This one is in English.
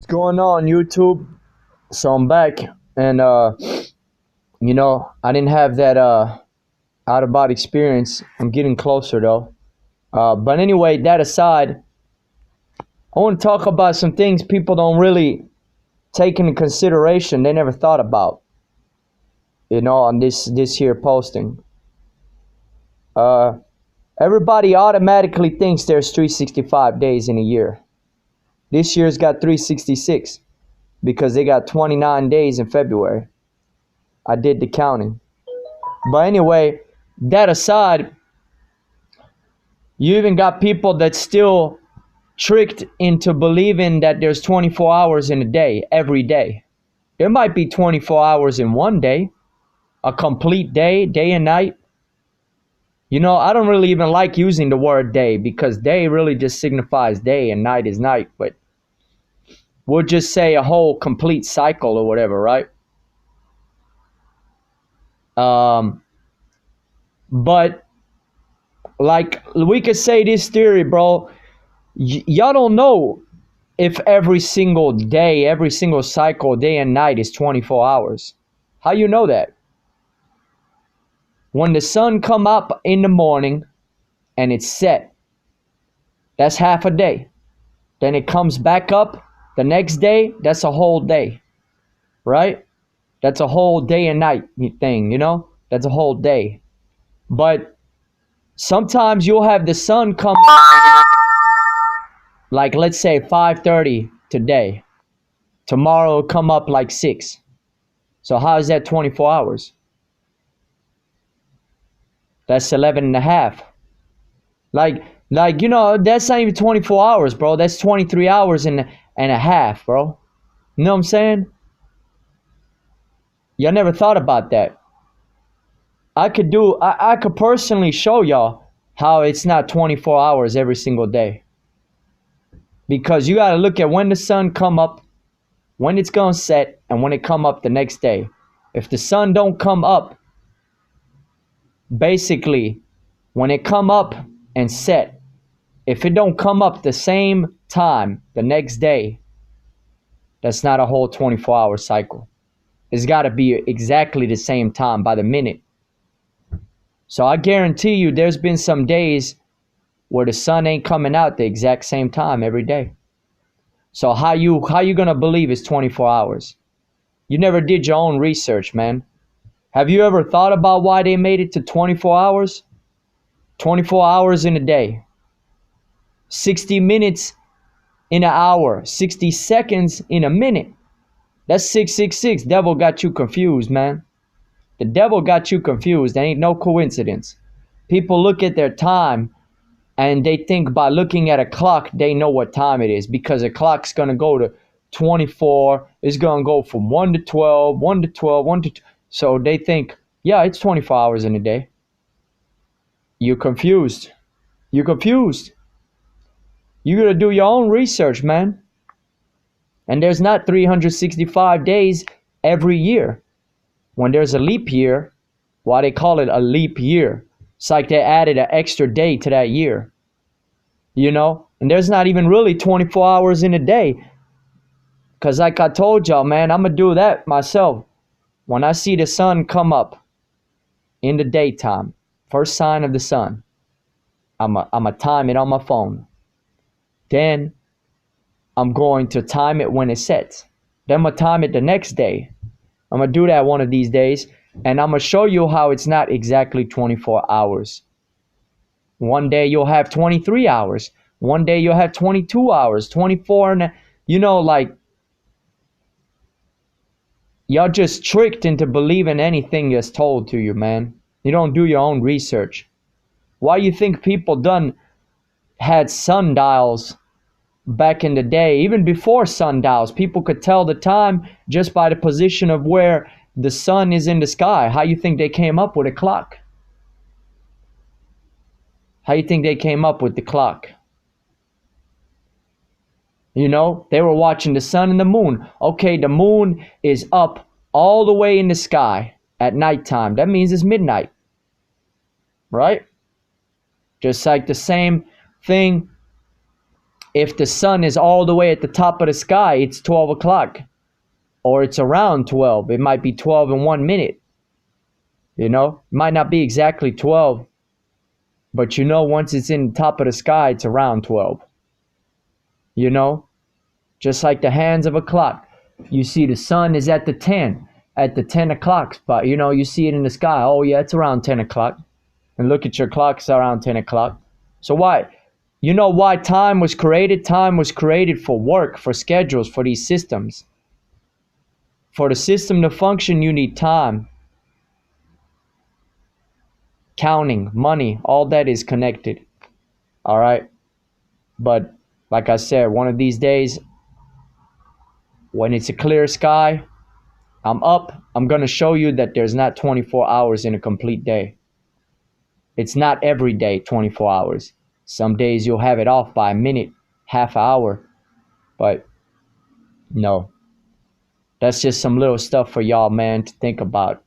Going on YouTube? So I'm back, and I didn't have that out of body experience. I'm getting closer though. But anyway, that aside, I want to talk about some things people don't really take into consideration. They never thought about, on this here posting. Uh, Everybody automatically thinks there's 365 days in a year. This year's got 366 because they got 29 days in February. I did the counting. But anyway, that aside, you even got people that still tricked into believing that there's 24 hours in a day, every day. There might be 24 hours in one day, a complete day, day and night. I don't really even like using the word day because day really just signifies day and night is night. But we'll just say a whole complete cycle or whatever, right? But like we could say this theory, bro. Y'all don't know if every single day, every single cycle, day and night is 24 hours. How you know that? When the sun come up in the morning and it's set, that's half a day. Then it comes back up the next day, that's a whole day, right? That's a whole day and night thing, That's a whole day. But sometimes you'll have the sun come up, like let's say 5:30 today. Tomorrow it'll come up like 6. So how is that 24 hours? That's 11 and a half. Like, that's not even 24 hours, bro. That's 23 hours and a half, bro. You know what I'm saying? Y'all never thought about that. I could personally show y'all how it's not 24 hours every single day. Because you got to look at when the sun come up, when it's going to set, and when it come up the next day. If the sun don't come up, basically, when it come up and set, if it don't come up the same time the next day, that's not a whole 24-hour cycle. It's got to be exactly the same time by the minute. So I guarantee you there's been some days where the sun ain't coming out the exact same time every day. So how you going to believe it's 24 hours? You never did your own research, man. Have you ever thought about why they made it to 24 hours? 24 hours in a day. 60 minutes in an hour. 60 seconds in a minute. That's 666. Devil got you confused, man. The devil got you confused. There ain't no coincidence. People look at their time and they think by looking at a clock, they know what time it is because a clock's going to go to 24. It's going to go from 1 to 12, 1 to 12, 1 to 2. So they think, yeah, it's 24 hours in a day. You're confused. You're confused. You got to do your own research, man. And there's not 365 days every year. When there's a leap year, why they call it a leap year? It's like they added an extra day to that year. And there's not even really 24 hours in a day. Because like I told y'all, man, I'm going to do that myself. When I see the sun come up in the daytime, first sign of the sun, I'm going to time it on my phone. Then I'm going to time it when it sets. Then I'm going to time it the next day. I'm going to do that one of these days. And I'm going to show you how it's not exactly 24 hours. One day you'll have 23 hours. One day you'll have 22 hours. 24 and, y'all just tricked into believing anything that's told to you, man. You don't do your own research. Why you think people had sundials back in the day? Even before sundials, people could tell the time just by the position of where the sun is in the sky. How you think they came up with a clock? How you think they came up with the clock? They were watching the sun and the moon. Okay, the moon is up all the way in the sky at nighttime. That means it's midnight. Right? Just like the same thing If the sun is all the way at the top of the sky, it's 12 o'clock. Or it's around 12. It might be 12 in 1 minute. You know, it might not be exactly 12. But you know, once it's in the top of the sky, it's around 12. You know, just like the hands of a clock. You see the sun is at the 10 o'clock spot. You know, you see it in the sky. Oh yeah, it's around 10 o'clock. And look at your clock, it's around 10 o'clock. So why? You know why time was created? Time was created for work, for schedules, for these systems. For the system to function, you need time. Counting, money, all that is connected. All right? But like I said, one of these days, when it's a clear sky, I'm up. I'm going to show you that there's not 24 hours in a complete day. It's not every day 24 hours. Some days you'll have it off by a minute, half hour. But no, that's just some little stuff for y'all, man, to think about.